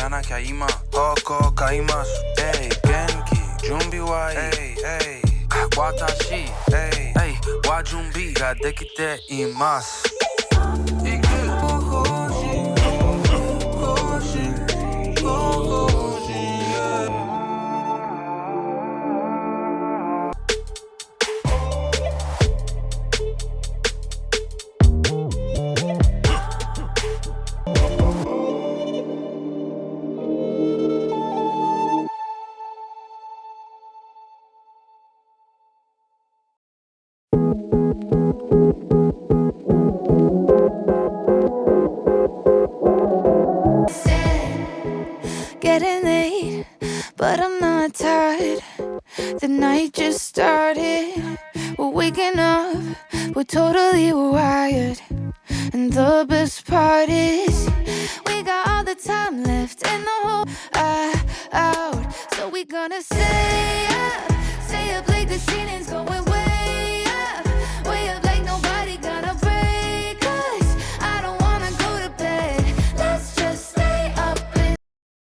なきゃ今方向変えます。元気準備はいい。私は準備ができています。行くGetting late, but I'm not tired. The night just started. We're waking up, we're totally wired. And the best part is, we got all the time left in the whole out. So we gonna stay up like the ceiling's